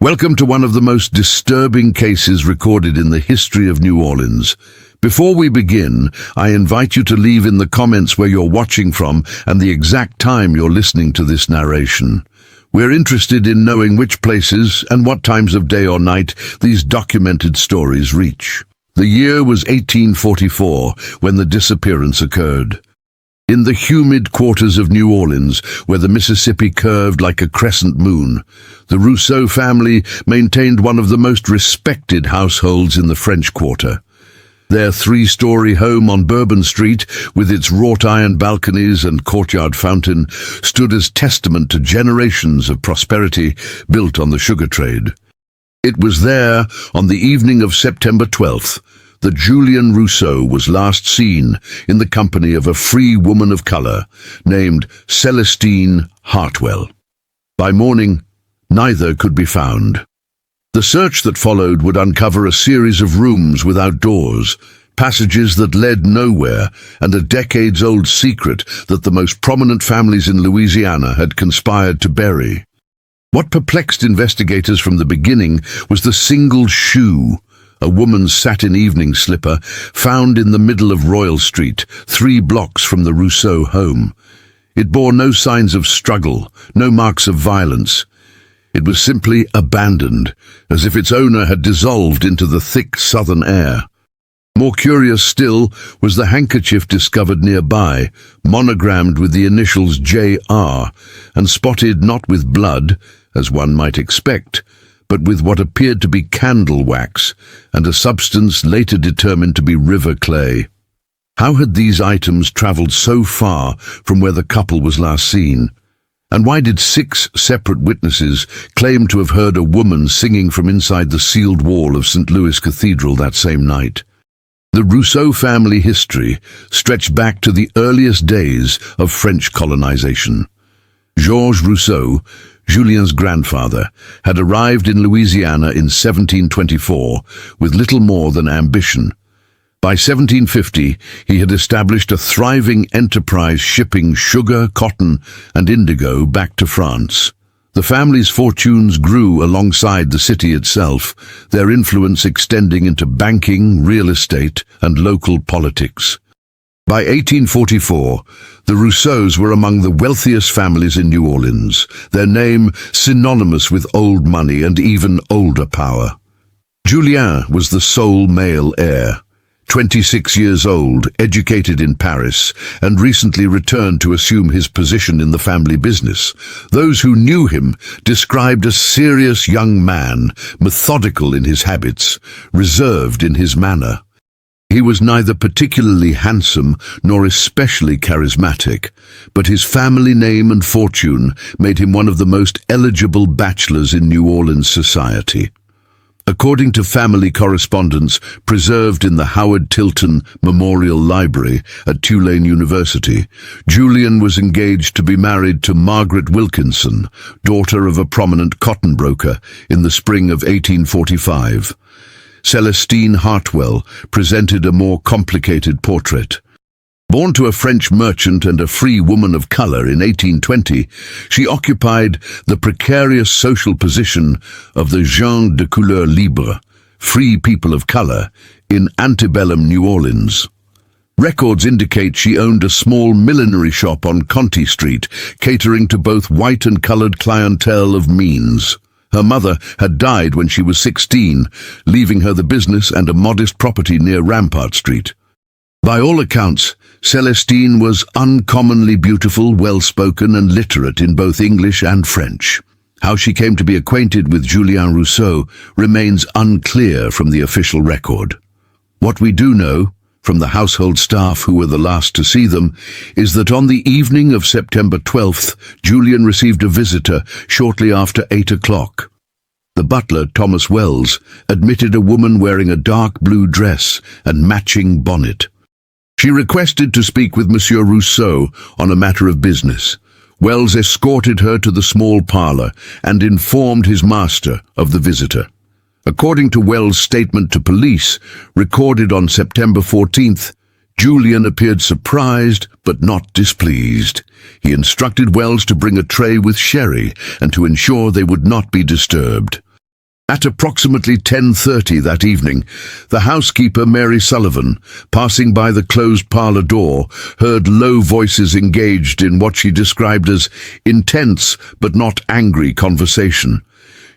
Welcome to one of the most disturbing cases recorded in the history of New Orleans. Before we begin, I invite you to leave in the comments where you're watching from and the exact time you're listening to this narration. We're interested in knowing which places and what times of day or night these documented stories reach. The year was 1844 when the disappearance occurred. In the humid quarters of New Orleans, where the Mississippi curved like a crescent moon, the Rousseau family maintained one of the most respected households in the French Quarter. Their three-story home on Bourbon Street, with its wrought-iron balconies and courtyard fountain, stood as testament to generations of prosperity built on the sugar trade. It was there, on the evening of September 12th, that Julian Rousseau was last seen in the company of a free woman of color named Celestine Hartwell. By morning, neither could be found. The search that followed would uncover a series of rooms without doors, passages that led nowhere, and a decades-old secret that the most prominent families in Louisiana had conspired to bury. What perplexed investigators from the beginning was the single shoe, a woman's satin evening slipper, found in the middle of Royal Street, 3 blocks from the Rousseau home. It bore no signs of struggle, no marks of violence. It was simply abandoned, as if its owner had dissolved into the thick southern air. More curious still was the handkerchief discovered nearby, monogrammed with the initials J.R., and spotted not with blood, as one might expect, but with what appeared to be candle wax, and a substance later determined to be river clay. How had these items traveled so far from where the couple was last seen? And why did 6 separate witnesses claim to have heard a woman singing from inside the sealed wall of St. Louis Cathedral that same night? The Rousseau family history stretched back to the earliest days of French colonization. Georges Rousseau, Julien's grandfather, had arrived in Louisiana in 1724 with little more than ambition. By 1750, he had established a thriving enterprise shipping sugar, cotton, and indigo back to France. The family's fortunes grew alongside the city itself, their influence extending into banking, real estate, and local politics. By 1844, the Rousseaus were among the wealthiest families in New Orleans, their name synonymous with old money and even older power. Julien was the sole male heir. 26 years old, educated in Paris, and recently returned to assume his position in the family business. Those who knew him described a serious young man, methodical in his habits, reserved in his manner. He was neither particularly handsome nor especially charismatic, but his family name and fortune made him one of the most eligible bachelors in New Orleans society. According to family correspondence preserved in the Howard Tilton Memorial Library at Tulane University, Julian was engaged to be married to Margaret Wilkinson, daughter of a prominent cotton broker, in the spring of 1845. Celestine Hartwell presented a more complicated portrait. Born to a French merchant and a free woman of color in 1820, she occupied the precarious social position of the gens de couleur libre, free people of color, in antebellum New Orleans. Records indicate she owned a small millinery shop on Conti Street, catering to both white and colored clientele of means. Her mother had died when she was 16, leaving her the business and a modest property near Rampart Street. By all accounts, Celestine was uncommonly beautiful, well-spoken, and literate in both English and French. How she came to be acquainted with Julien Rousseau remains unclear from the official record. What we do know, from the household staff who were the last to see them, is that on the evening of September 12th, Julian received a visitor shortly after 8 o'clock. The butler, Thomas Wells, admitted a woman wearing a dark blue dress and matching bonnet. She requested to speak with Monsieur Rousseau on a matter of business. Wells escorted her to the small parlor and informed his master of the visitor. According to Wells' statement to police, recorded on September 14th, Julian appeared surprised but not displeased. He instructed Wells to bring a tray with sherry and to ensure they would not be disturbed. At approximately 10:30 that evening, the housekeeper Mary Sullivan, passing by the closed parlour door, heard low voices engaged in what she described as intense but not angry conversation.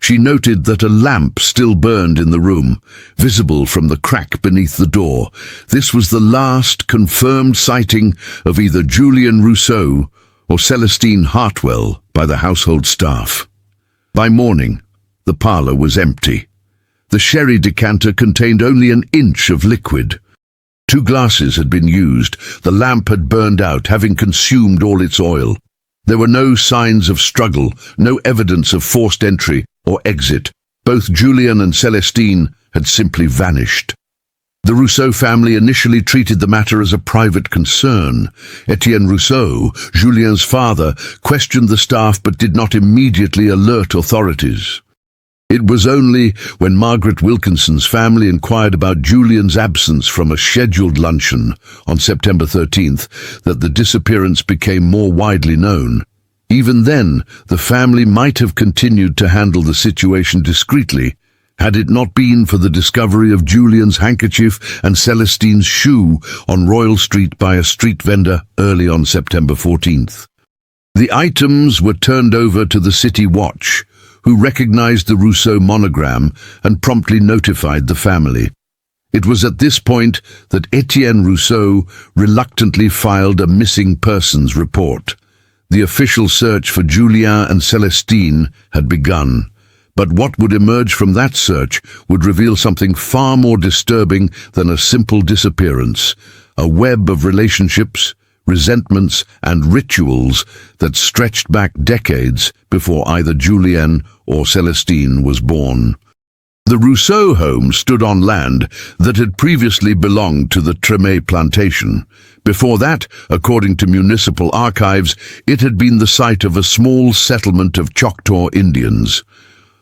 She noted that a lamp still burned in the room, visible from the crack beneath the door. This was the last confirmed sighting of either Julian Rousseau or Celestine Hartwell by the household staff. By morning, the parlour was empty. The sherry decanter contained only an inch of liquid. 2 glasses had been used. The lamp had burned out, having consumed all its oil. There were no signs of struggle, no evidence of forced entry or exit. Both Julian and Celestine had simply vanished. The Rousseau family initially treated the matter as a private concern. Etienne Rousseau, Julien's father, questioned the staff but did not immediately alert authorities. It was only when Margaret Wilkinson's family inquired about Julian's absence from a scheduled luncheon on September 13th that the disappearance became more widely known. Even then, the family might have continued to handle the situation discreetly, had it not been for the discovery of Julian's handkerchief and Celestine's shoe on Royal Street by a street vendor early on September 14th. The items were turned over to the City Watch, who recognized the Rousseau monogram and promptly notified the family. It was at this point that Etienne Rousseau reluctantly filed a missing persons report. The official search for Julien and Celestine had begun, but what would emerge from that search would reveal something far more disturbing than a simple disappearance, a web of relationships, resentments, and rituals that stretched back decades before either Julien or Celestine was born. The Rousseau home stood on land that had previously belonged to the Tremé plantation. Before that, according to municipal archives, it had been the site of a small settlement of Choctaw Indians.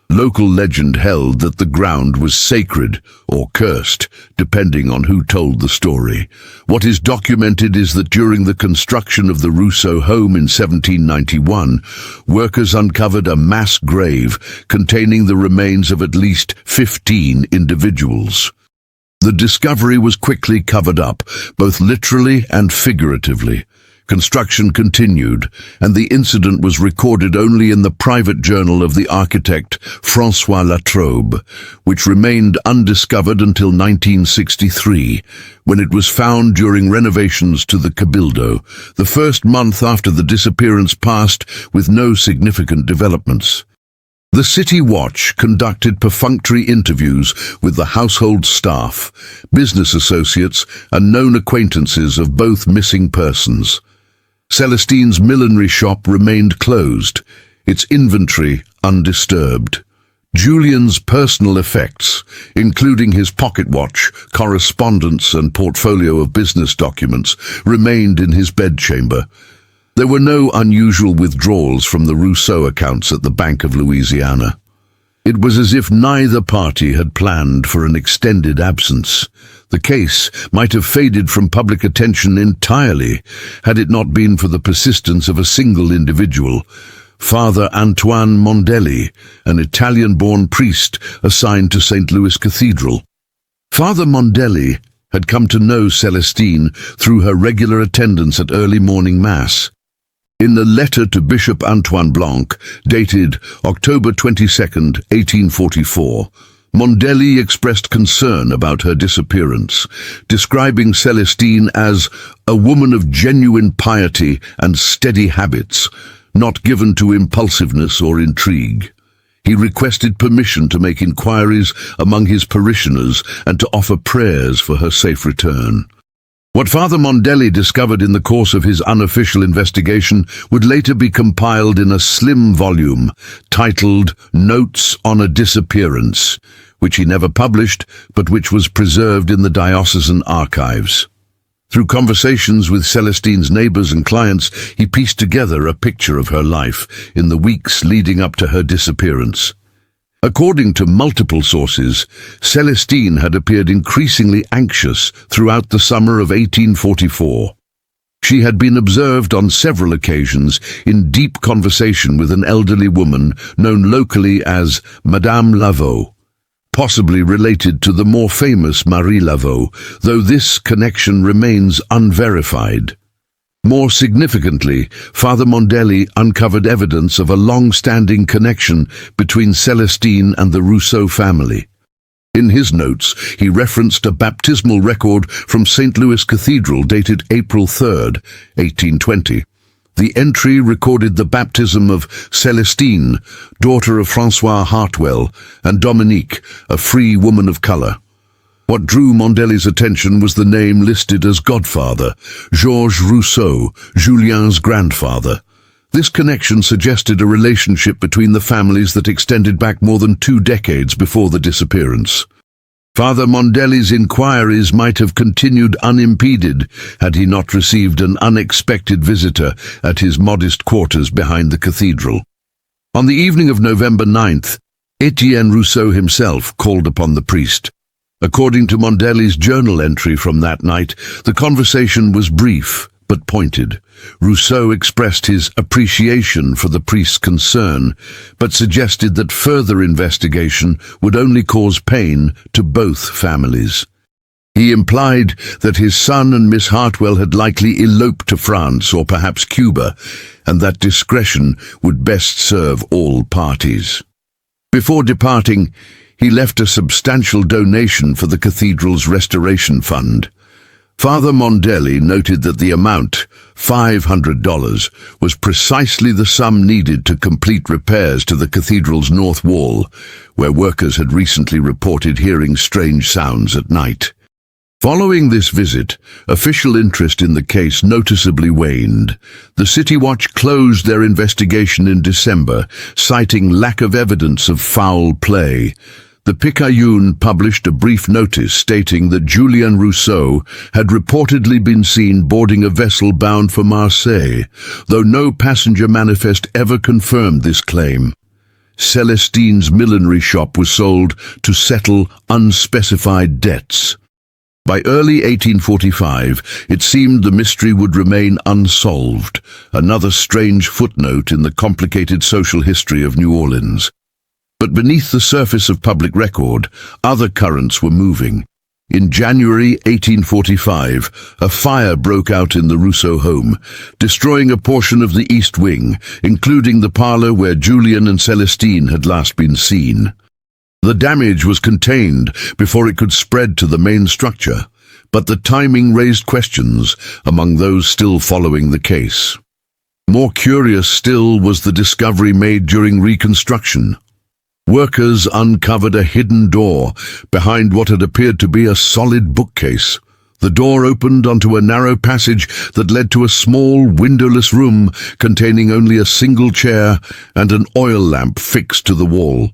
Local legend held that the ground was sacred or cursed, depending on who told the story. What is documented is that during the construction of the Rousseau home in 1791, workers uncovered a mass grave containing the remains of at least 15 individuals. The discovery was quickly covered up, both literally and figuratively. Construction continued, and the incident was recorded only in the private journal of the architect François Latrobe, which remained undiscovered until 1963, when it was found during renovations to the Cabildo. The first month after the disappearance passed with no significant developments. The City Watch conducted perfunctory interviews with the household staff, business associates, and known acquaintances of both missing persons. Celestine's millinery shop remained closed, its inventory undisturbed. Julian's personal effects, including his pocket watch, correspondence, and portfolio of business documents, remained in his bedchamber. There were no unusual withdrawals from the Rousseau accounts at the Bank of Louisiana. It was as if neither party had planned for an extended absence. The case might have faded from public attention entirely had it not been for the persistence of a single individual, Father Antoine Mondelli, an Italian-born priest assigned to St. Louis Cathedral. Father Mondelli had come to know Celestine through her regular attendance at early morning Mass. In the letter to Bishop Antoine Blanc, dated October 22, 1844, Mondelli expressed concern about her disappearance, describing Celestine as a woman of genuine piety and steady habits, not given to impulsiveness or intrigue. He requested permission to make inquiries among his parishioners and to offer prayers for her safe return. What Father Mondelli discovered in the course of his unofficial investigation would later be compiled in a slim volume titled Notes on a Disappearance, which he never published, but which was preserved in the diocesan archives. Through conversations with Celestine's neighbors and clients, he pieced together a picture of her life in the weeks leading up to her disappearance. According to multiple sources, Celestine had appeared increasingly anxious throughout the summer of 1844. She had been observed on several occasions in deep conversation with an elderly woman known locally as Madame Laveau, possibly related to the more famous Marie Laveau, though this connection remains unverified. More significantly, Father Mondelli uncovered evidence of a long-standing connection between Celestine and the Rousseau family. In his notes, he referenced a baptismal record from St. Louis Cathedral dated April 3, 1820. The entry recorded the baptism of Celestine, daughter of François Hartwell, and Dominique, a free woman of color. What drew Mondelli's attention was the name listed as godfather, Georges Rousseau, Julien's grandfather. This connection suggested a relationship between the families that extended back more than 2 decades before the disappearance. Father Mondelli's inquiries might have continued unimpeded had he not received an unexpected visitor at his modest quarters behind the cathedral. On the evening of November 9th, Etienne Rousseau himself called upon the priest. According to Mondelli's journal entry from that night, the conversation was brief but pointed. Rousseau expressed his appreciation for the priest's concern, but suggested that further investigation would only cause pain to both families. He implied that his son and Miss Hartwell had likely eloped to France or perhaps Cuba, and that discretion would best serve all parties. Before departing, he left a substantial donation for the cathedral's restoration fund. Father Mondelli noted that the amount, $500, was precisely the sum needed to complete repairs to the cathedral's north wall, where workers had recently reported hearing strange sounds at night. Following this visit, official interest in the case noticeably waned. The City Watch closed their investigation in December, citing lack of evidence of foul play. The Picayune published a brief notice stating that Julien Rousseau had reportedly been seen boarding a vessel bound for Marseille, though no passenger manifest ever confirmed this claim. Celestine's millinery shop was sold to settle unspecified debts. By early 1845, it seemed the mystery would remain unsolved, another strange footnote in the complicated social history of New Orleans. But beneath the surface of public record, other currents were moving. In January 1845, a fire broke out in the Rousseau home, destroying a portion of the east wing, including the parlor where Julien and Celestine had last been seen. The damage was contained before it could spread to the main structure, but the timing raised questions among those still following the case. More curious still was the discovery made during reconstruction. Workers uncovered a hidden door behind what had appeared to be a solid bookcase. The door opened onto a narrow passage that led to a small, windowless room containing only a single chair and an oil lamp fixed to the wall.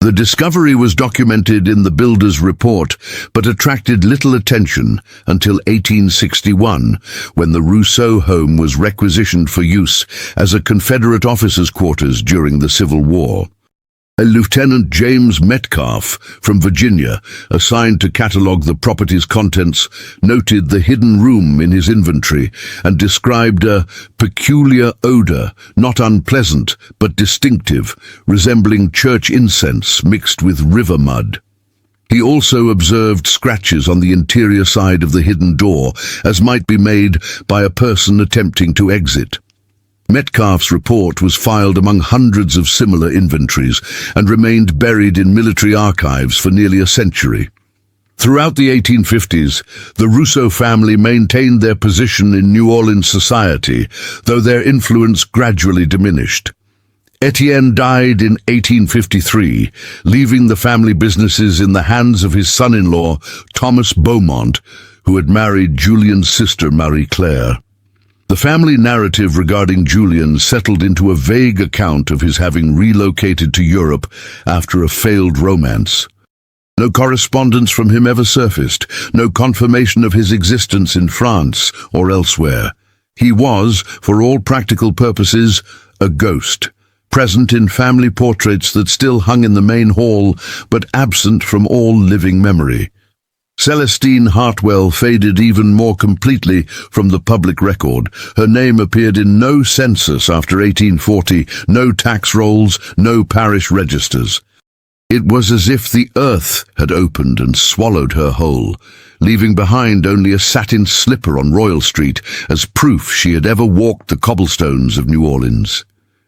The discovery was documented in the builder's report, but attracted little attention until 1861, when the Rousseau home was requisitioned for use as a Confederate officers' quarters during the Civil War. A Lieutenant James Metcalf from Virginia, assigned to catalogue the property's contents, noted the hidden room in his inventory and described a peculiar odor, not unpleasant but distinctive, resembling church incense mixed with river mud. He also observed scratches on the interior side of the hidden door, as might be made by a person attempting to exit. Metcalf's report was filed among hundreds of similar inventories and remained buried in military archives for nearly a century. Throughout the 1850s, the Rousseau family maintained their position in New Orleans society, though their influence gradually diminished. Etienne died in 1853, leaving the family businesses in the hands of his son-in-law, Thomas Beaumont, who had married Julien's sister Marie-Claire. The family narrative regarding Julien settled into a vague account of his having relocated to Europe after a failed romance. No correspondence from him ever surfaced, no confirmation of his existence in France or elsewhere. He was, for all practical purposes, a ghost, present in family portraits that still hung in the main hall, but absent from all living memory. Celestine Hartwell faded even more completely from the public record. Her name appeared in no census after 1840, no tax rolls, no parish registers. It was as if the earth had opened and swallowed her whole, leaving behind only a satin slipper on Royal Street as proof she had ever walked the cobblestones of New Orleans.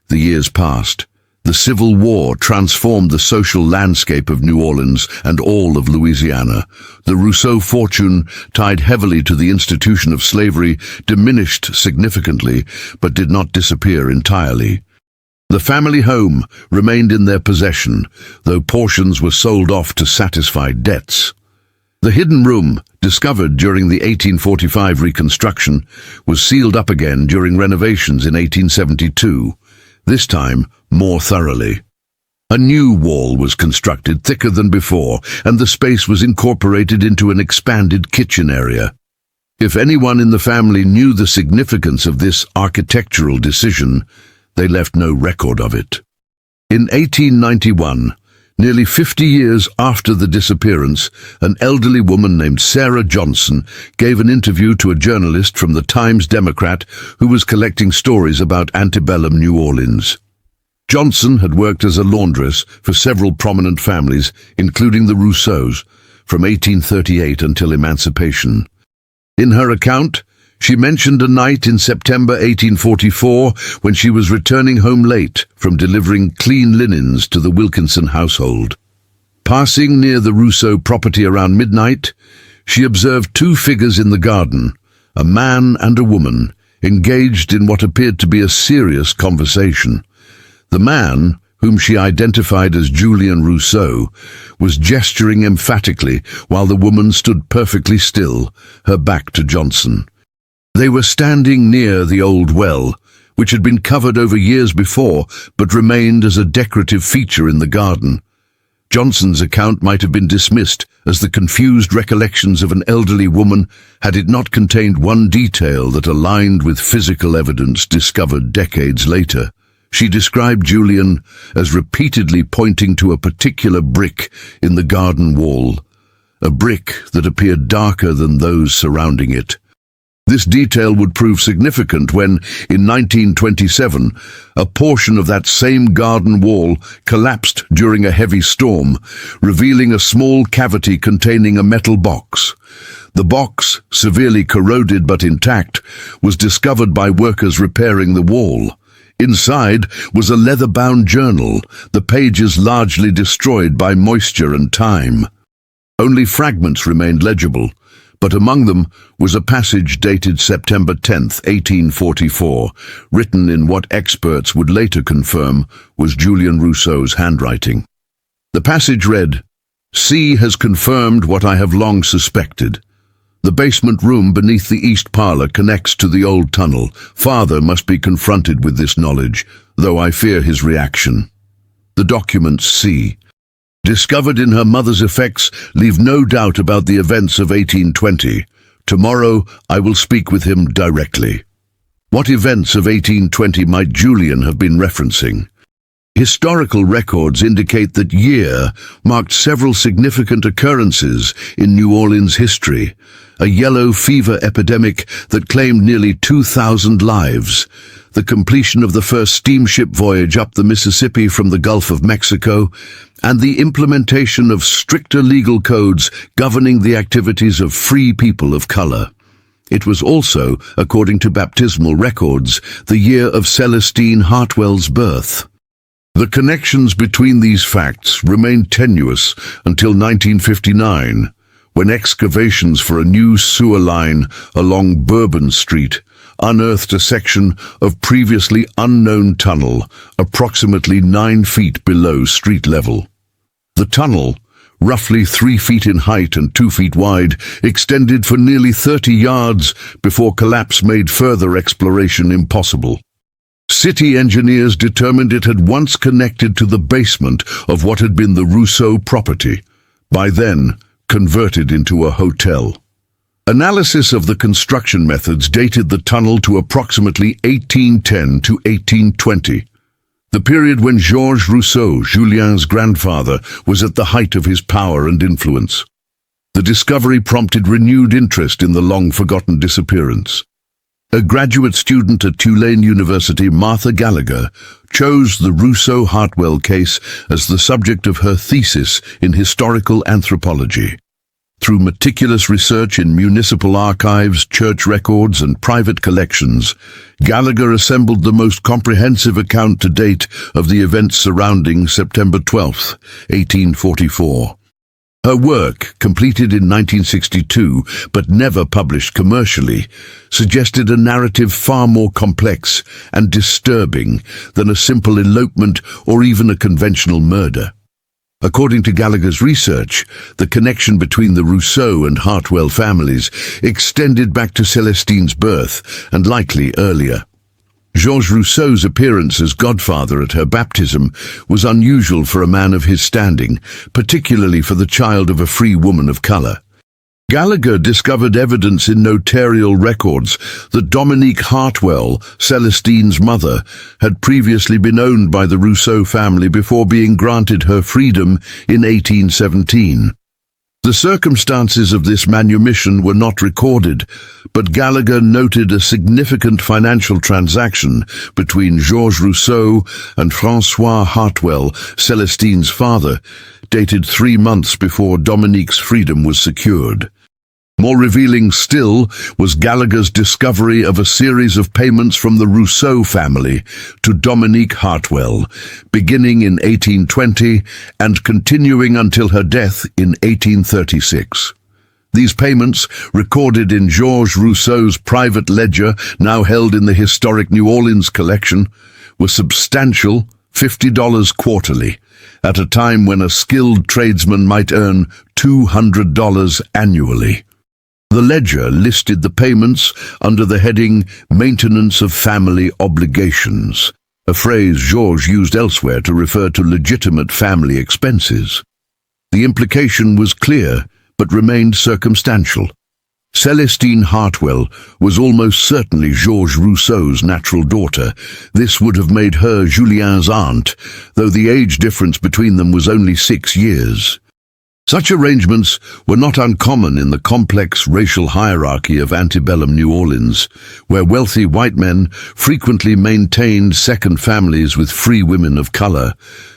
The years passed. The Civil War transformed the social landscape of New Orleans and all of Louisiana. The Rousseau fortune, tied heavily to the institution of slavery, diminished significantly, but did not disappear entirely. The family home remained in their possession, though portions were sold off to satisfy debts. The hidden room, discovered during the 1845 reconstruction, was sealed up again during renovations in 1872, this time more thoroughly. A new wall was constructed, thicker than before, and the space was incorporated into an expanded kitchen area. If anyone in the family knew the significance of this architectural decision, they left no record of it. In 1891, nearly 50 years after the disappearance, an elderly woman named Sarah Johnson gave an interview to a journalist from the Times-Democrat who was collecting stories about antebellum New Orleans. Johnson had worked as a laundress for several prominent families, including the Rousseaus, from 1838 until emancipation. In her account, she mentioned a night in September 1844 when she was returning home late from delivering clean linens to the Wilkinson household. Passing near the Rousseau property around midnight, she observed two figures in the garden, a man and a woman, engaged in what appeared to be a serious conversation. The man, whom she identified as Julian Rousseau, was gesturing emphatically while the woman stood perfectly still, her back to Johnson. They were standing near the old well, which had been covered over years before but remained as a decorative feature in the garden. Johnson's account might have been dismissed as the confused recollections of an elderly woman had it not contained one detail that aligned with physical evidence discovered decades later. She described Julian as repeatedly pointing to a particular brick in the garden wall, a brick that appeared darker than those surrounding it. This detail would prove significant when, in 1927, a portion of that same garden wall collapsed during a heavy storm, revealing a small cavity containing a metal box. The box, severely corroded but intact, was discovered by workers repairing the wall. Inside was a leather-bound journal, the pages largely destroyed by moisture and time. Only fragments remained legible, but among them was a passage dated September 10, 1844, written in what experts would later confirm was Julian Rousseau's handwriting. The passage read, "C has confirmed what I have long suspected. The basement room beneath the east parlor connects to the old tunnel. Father must be confronted with this knowledge, though I fear his reaction." The documents C, discovered in her mother's effects, leave no doubt about the events of 1820. Tomorrow I will speak with him directly. What events of 1820 might Julian have been referencing? Historical records indicate that year marked several significant occurrences in New Orleans history. A yellow fever epidemic that claimed nearly 2,000 lives, the completion of the first steamship voyage up the Mississippi from the Gulf of Mexico, and the implementation of stricter legal codes governing the activities of free people of color. It was also, according to baptismal records, the year of Celestine Hartwell's birth. The connections between these facts remained tenuous until 1959, when excavations for a new sewer line along Bourbon Street unearthed a section of previously unknown tunnel approximately 9 feet below street level. The tunnel, roughly 3 feet in height and 2 feet wide, extended for nearly 30 yards before collapse made further exploration impossible. City engineers determined it had once connected to the basement of what had been the Rousseau property, by then converted into a hotel. Analysis of the construction methods dated the tunnel to approximately 1810 to 1820, the period when Georges Rousseau, Julien's grandfather, was at the height of his power and influence. The discovery prompted renewed interest in the long-forgotten disappearance. A graduate student at Tulane University, Martha Gallagher, chose the Rousseau-Hartwell case as the subject of her thesis in historical anthropology. Through meticulous research in municipal archives, church records, and private collections, Gallagher assembled the most comprehensive account to date of the events surrounding September 12, 1844. Her work, completed in 1962 but never published commercially, suggested a narrative far more complex and disturbing than a simple elopement or even a conventional murder. According to Gallagher's research, the connection between the Rousseau and Hartwell families extended back to Celestine's birth and likely earlier. Georges Rousseau's appearance as godfather at her baptism was unusual for a man of his standing, particularly for the child of a free woman of color. Gallagher discovered evidence in notarial records that Dominique Hartwell, Celestine's mother, had previously been owned by the Rousseau family before being granted her freedom in 1817. The circumstances of this manumission were not recorded, but Gallagher noted a significant financial transaction between Georges Rousseau and François Hartwell, Celestine's father, dated 3 months before Dominique's freedom was secured. More revealing still was Gallagher's discovery of a series of payments from the Rousseau family to Dominique Hartwell, beginning in 1820 and continuing until her death in 1836. These payments, recorded in Georges Rousseau's private ledger, now held in the historic New Orleans collection, were substantial, $50 quarterly, at a time when a skilled tradesman might earn $200 annually. The ledger listed the payments under the heading Maintenance of Family Obligations, a phrase Georges used elsewhere to refer to legitimate family expenses. The implication was clear, but remained circumstantial. Celestine Hartwell was almost certainly Georges Rousseau's natural daughter. This would have made her Julien's aunt, though the age difference between them was only 6 years. Such arrangements were not uncommon in the complex racial hierarchy of antebellum New Orleans, where wealthy white men frequently maintained second families with free women of color,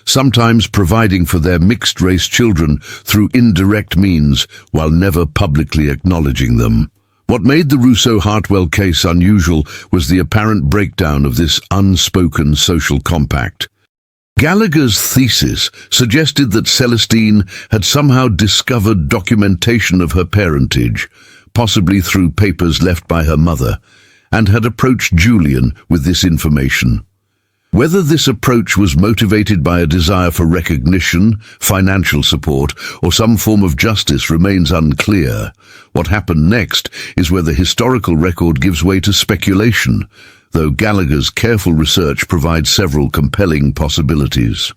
sometimes providing for their mixed-race children through indirect means while never publicly acknowledging them. What made the Rousseau-Hartwell case unusual was the apparent breakdown of this unspoken social compact. Gallagher's thesis suggested that Celestine had somehow discovered documentation of her parentage, possibly through papers left by her mother, and had approached Julian with this information. Whether this approach was motivated by a desire for recognition, financial support, or some form of justice remains unclear. What happened next is where the historical record gives way to speculation, though Gallagher's careful research provides several compelling possibilities.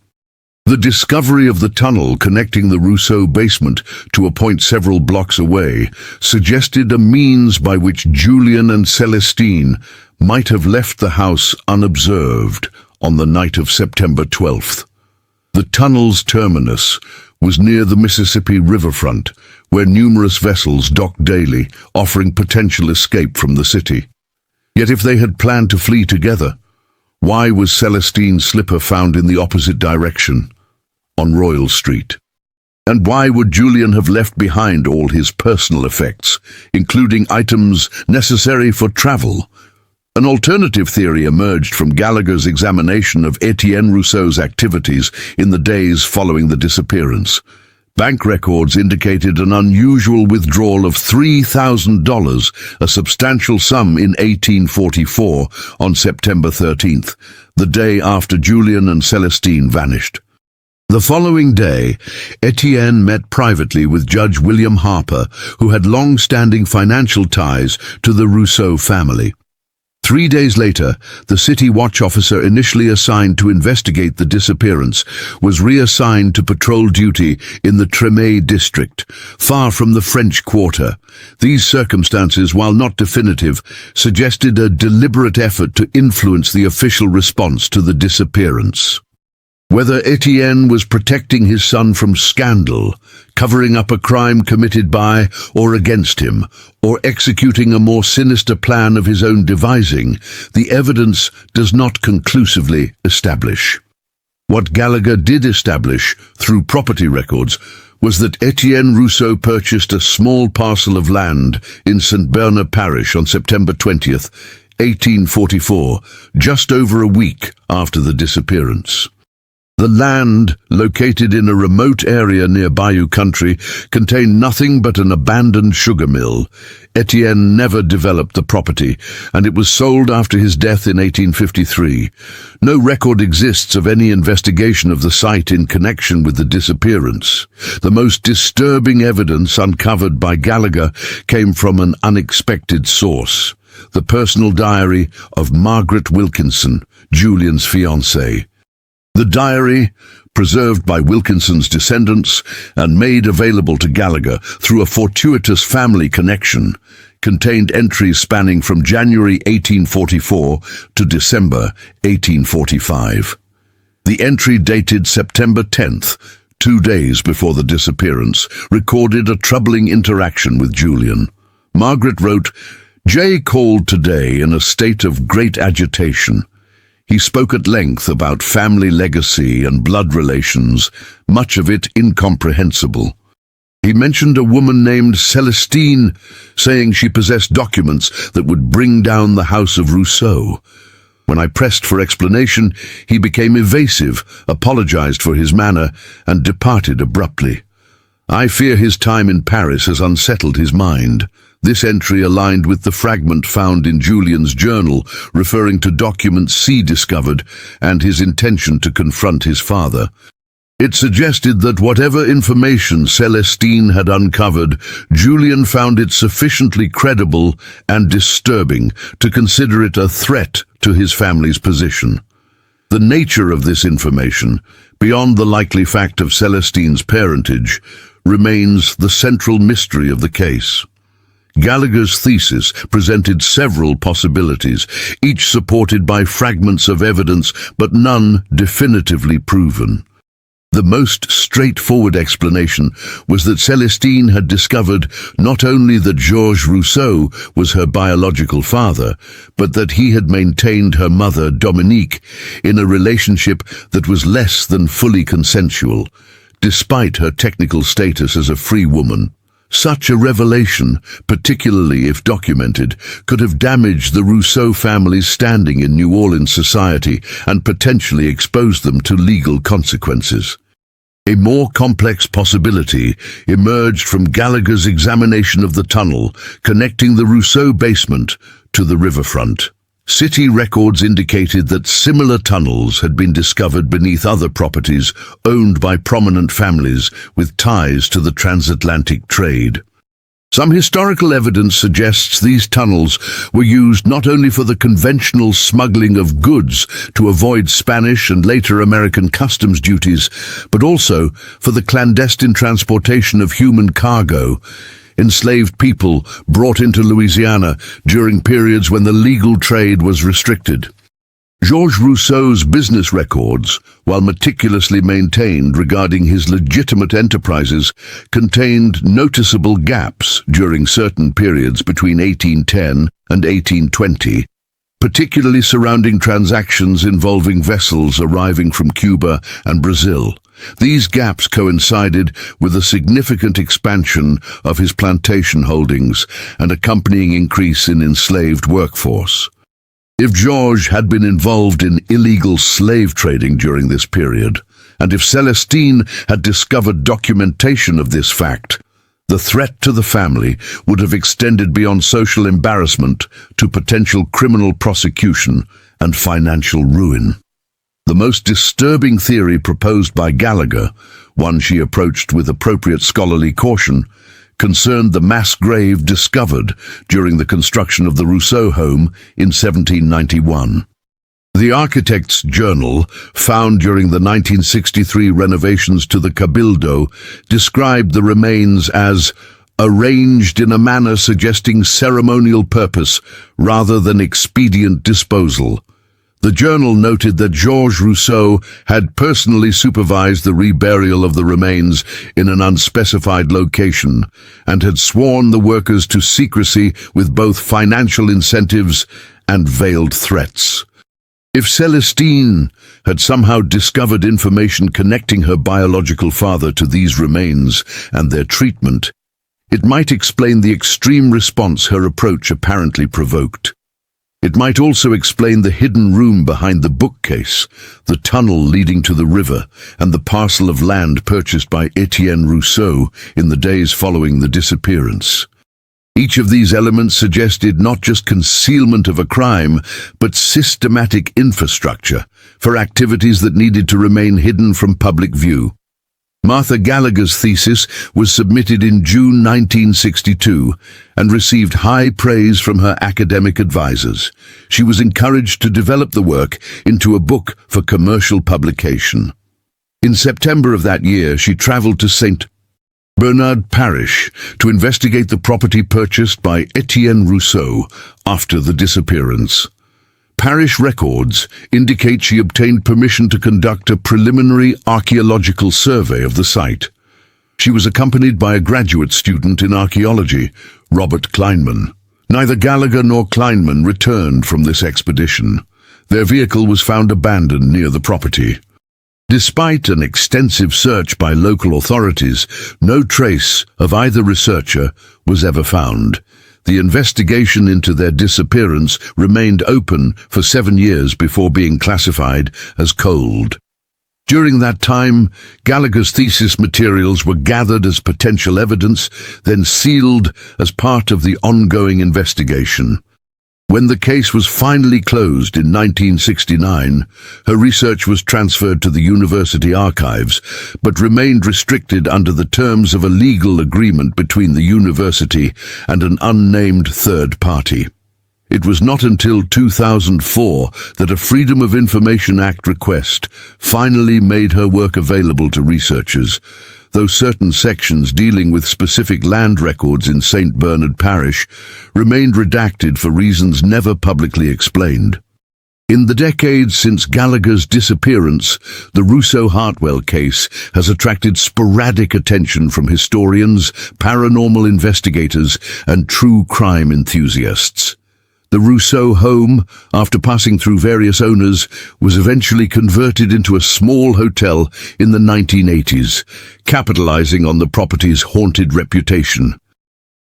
The discovery of the tunnel connecting the Rousseau basement to a point several blocks away suggested a means by which Julian and Celestine might have left the house unobserved on the night of September 12th. The tunnel's terminus was near the Mississippi riverfront, where numerous vessels docked daily, offering potential escape from the city. Yet if they had planned to flee together, why was Celestine's slipper found in the opposite direction, on Royal Street? And why would Julian have left behind all his personal effects, including items necessary for travel? An alternative theory emerged from Gallagher's examination of Etienne Rousseau's activities in the days following the disappearance. Bank records indicated an unusual withdrawal of $3,000, a substantial sum in 1844, on September 13th, the day after Julian and Celestine vanished. The following day, Etienne met privately with Judge William Harper, who had long-standing financial ties to the Rousseau family. 3 days later, the city watch officer initially assigned to investigate the disappearance was reassigned to patrol duty in the Tremé district, far from the French Quarter. These circumstances, while not definitive, suggested a deliberate effort to influence the official response to the disappearance. Whether Etienne was protecting his son from scandal, covering up a crime committed by or against him, or executing a more sinister plan of his own devising, the evidence does not conclusively establish. What Gallagher did establish, through property records, was that Etienne Rousseau purchased a small parcel of land in St. Bernard Parish on September 20th, 1844, just over a week after the disappearance. The land, located in a remote area near Bayou Country, contained nothing but an abandoned sugar mill. Etienne never developed the property, and it was sold after his death in 1853. No record exists of any investigation of the site in connection with the disappearance. The most disturbing evidence uncovered by Gallagher came from an unexpected source: the personal diary of Margaret Wilkinson, Julian's fiancée. The diary, preserved by Wilkinson's descendants and made available to Gallagher through a fortuitous family connection, contained entries spanning from January 1844 to December 1845. The entry dated September 10th, 2 days before the disappearance, recorded a troubling interaction with Julian. Margaret wrote, "Jay called today in a state of great agitation. He spoke at length about family legacy and blood relations, much of it incomprehensible. He mentioned a woman named Celestine, saying she possessed documents that would bring down the house of Rousseau. When I pressed for explanation, he became evasive, apologized for his manner, and departed abruptly. I fear his time in Paris has unsettled his mind." This entry aligned with the fragment found in Julian's journal, referring to documents C discovered and his intention to confront his father. It suggested that whatever information Celestine had uncovered, Julian found it sufficiently credible and disturbing to consider it a threat to his family's position. The nature of this information, beyond the likely fact of Celestine's parentage, remains the central mystery of the case. Gallagher's thesis presented several possibilities, each supported by fragments of evidence, but none definitively proven. The most straightforward explanation was that Celestine had discovered not only that Georges Rousseau was her biological father, but that he had maintained her mother, Dominique, in a relationship that was less than fully consensual, despite her technical status as a free woman. Such a revelation, particularly if documented, could have damaged the Rousseau family's standing in New Orleans society and potentially exposed them to legal consequences. A more complex possibility emerged from Gallagher's examination of the tunnel connecting the Rousseau basement to the riverfront. City records indicated that similar tunnels had been discovered beneath other properties owned by prominent families with ties to the transatlantic trade. Some historical evidence suggests these tunnels were used not only for the conventional smuggling of goods to avoid Spanish and later American customs duties, but also for the clandestine transportation of human cargo, enslaved people brought into Louisiana during periods when the legal trade was restricted. Georges Rousseau's business records, while meticulously maintained regarding his legitimate enterprises, contained noticeable gaps during certain periods between 1810 and 1820, particularly surrounding transactions involving vessels arriving from Cuba and Brazil. These gaps coincided with a significant expansion of his plantation holdings and accompanying increase in enslaved workforce. If Georges had been involved in illegal slave trading during this period, and if Celestine had discovered documentation of this fact, the threat to the family would have extended beyond social embarrassment to potential criminal prosecution and financial ruin. The most disturbing theory proposed by Gallagher, one she approached with appropriate scholarly caution, concerned the mass grave discovered during the construction of the Rousseau home in 1791. The architect's journal, found during the 1963 renovations to the Cabildo, described the remains as arranged in a manner suggesting ceremonial purpose rather than expedient disposal. The journal noted that Georges Rousseau had personally supervised the reburial of the remains in an unspecified location and had sworn the workers to secrecy with both financial incentives and veiled threats. If Celestine had somehow discovered information connecting her biological father to these remains and their treatment, it might explain the extreme response her approach apparently provoked. It might also explain the hidden room behind the bookcase, the tunnel leading to the river, and the parcel of land purchased by Etienne Rousseau in the days following the disappearance. Each of these elements suggested not just concealment of a crime, but systematic infrastructure for activities that needed to remain hidden from public view. Martha Gallagher's thesis was submitted in June 1962 and received high praise from her academic advisors. She was encouraged to develop the work into a book for commercial publication. In September of that year, she traveled to St. Bernard Parish to investigate the property purchased by Etienne Rousseau after the disappearance. Parish records indicate she obtained permission to conduct a preliminary archaeological survey of the site. She was accompanied by a graduate student in archaeology, Robert Kleinman. Neither Gallagher nor Kleinman returned from this expedition. Their vehicle was found abandoned near the property. Despite an extensive search by local authorities, no trace of either researcher was ever found. The investigation into their disappearance remained open for 7 years before being classified as cold. During that time, Gallagher's thesis materials were gathered as potential evidence, then sealed as part of the ongoing investigation. When the case was finally closed in 1969, her research was transferred to the university archives, but remained restricted under the terms of a legal agreement between the university and an unnamed third party. It was not until 2004 that a Freedom of Information Act request finally made her work available to researchers, though certain sections dealing with specific land records in St. Bernard Parish remained redacted for reasons never publicly explained. In the decades since Gallagher's disappearance, the Rousseau-Hartwell case has attracted sporadic attention from historians, paranormal investigators, and true crime enthusiasts. The Rousseau home, after passing through various owners, was eventually converted into a small hotel in the 1980s, capitalizing on the property's haunted reputation.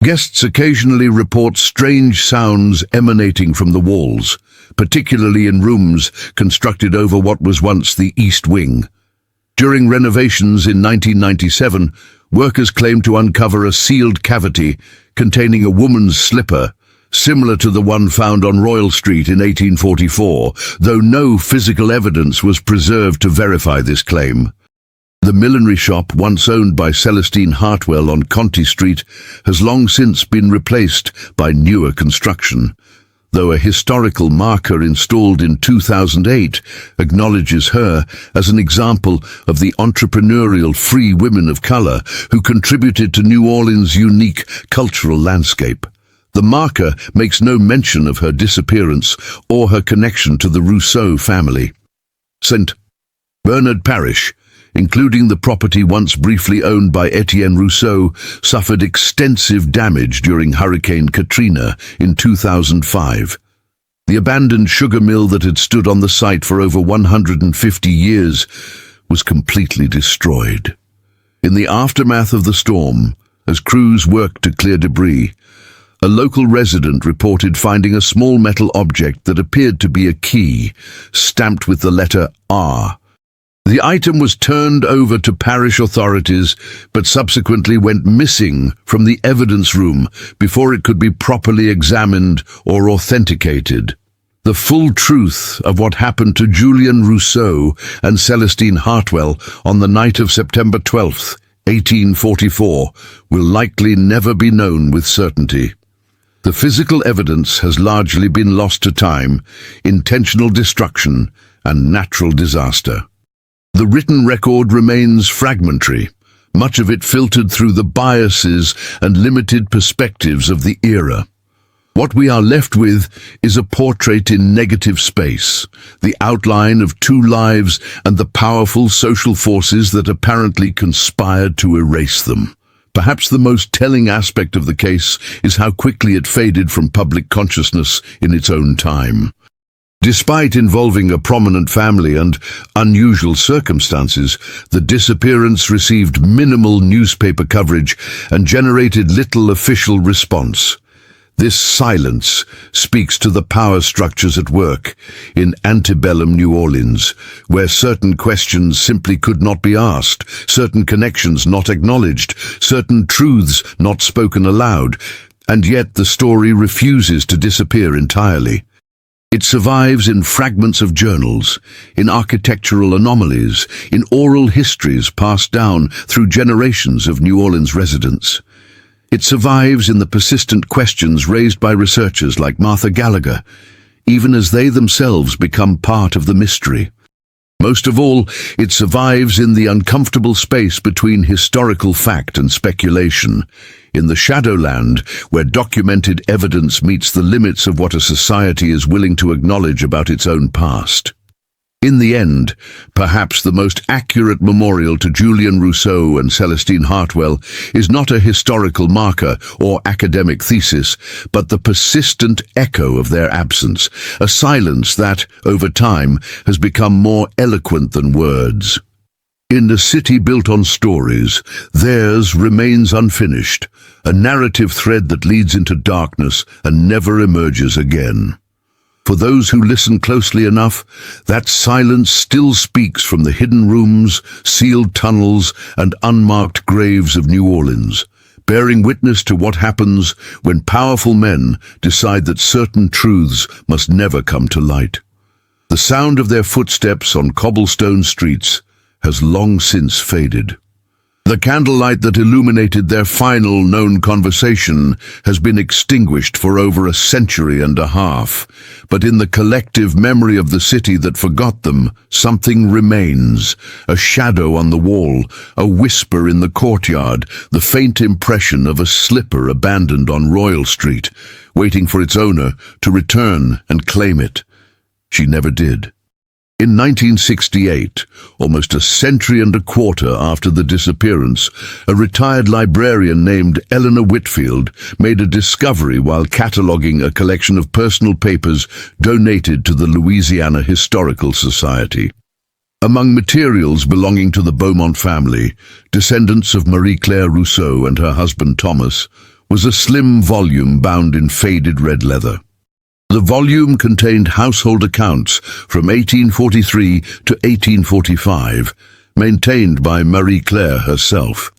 Guests occasionally report strange sounds emanating from the walls, particularly in rooms constructed over what was once the East Wing. During renovations in 1997, workers claimed to uncover a sealed cavity containing a woman's slipper, similar to the one found on Royal Street in 1844, though no physical evidence was preserved to verify this claim. The millinery shop, once owned by Celestine Hartwell on Conti Street, has long since been replaced by newer construction, though a historical marker installed in 2008 acknowledges her as an example of the entrepreneurial free women of color who contributed to New Orleans' unique cultural landscape. The marker makes no mention of her disappearance or her connection to the Rousseau family. St. Bernard Parish, including the property once briefly owned by Etienne Rousseau, suffered extensive damage during Hurricane Katrina in 2005. The abandoned sugar mill that had stood on the site for over 150 years was completely destroyed. In the aftermath of the storm, as crews worked to clear debris, a local resident reported finding a small metal object that appeared to be a key, stamped with the letter R. The item was turned over to parish authorities, but subsequently went missing from the evidence room before it could be properly examined or authenticated. The full truth of what happened to Julian Rousseau and Celestine Hartwell on the night of September 12, 1844, will likely never be known with certainty. The physical evidence has largely been lost to time, intentional destruction, and natural disaster. The written record remains fragmentary, much of it filtered through the biases and limited perspectives of the era. What we are left with is a portrait in negative space, the outline of two lives and the powerful social forces that apparently conspired to erase them. Perhaps the most telling aspect of the case is how quickly it faded from public consciousness in its own time. Despite involving a prominent family and unusual circumstances, the disappearance received minimal newspaper coverage and generated little official response. This silence speaks to the power structures at work in antebellum New Orleans, where certain questions simply could not be asked, certain connections not acknowledged, certain truths not spoken aloud, and yet the story refuses to disappear entirely. It survives in fragments of journals, in architectural anomalies, in oral histories passed down through generations of New Orleans residents. It survives in the persistent questions raised by researchers like Martha Gallagher, even as they themselves become part of the mystery. Most of all, it survives in the uncomfortable space between historical fact and speculation, in the shadowland where documented evidence meets the limits of what a society is willing to acknowledge about its own past. In the end, perhaps the most accurate memorial to Julian Rousseau and Celestine Hartwell is not a historical marker or academic thesis, but the persistent echo of their absence, a silence that, over time, has become more eloquent than words. In a city built on stories, theirs remains unfinished, a narrative thread that leads into darkness and never emerges again. For those who listen closely enough, that silence still speaks from the hidden rooms, sealed tunnels, and unmarked graves of New Orleans, bearing witness to what happens when powerful men decide that certain truths must never come to light. The sound of their footsteps on cobblestone streets has long since faded. The candlelight that illuminated their final known conversation has been extinguished for over a century and a half, but in the collective memory of the city that forgot them, something remains, a shadow on the wall, a whisper in the courtyard, the faint impression of a slipper abandoned on Royal Street, waiting for its owner to return and claim it. She never did. In 1968, almost a century and a quarter after the disappearance, a retired librarian named Eleanor Whitfield made a discovery while cataloguing a collection of personal papers donated to the Louisiana Historical Society. Among materials belonging to the Beaumont family, descendants of Marie-Claire Rousseau and her husband Thomas, was a slim volume bound in faded red leather. The volume contained household accounts from 1843 to 1845, maintained by Marie-Claire herself.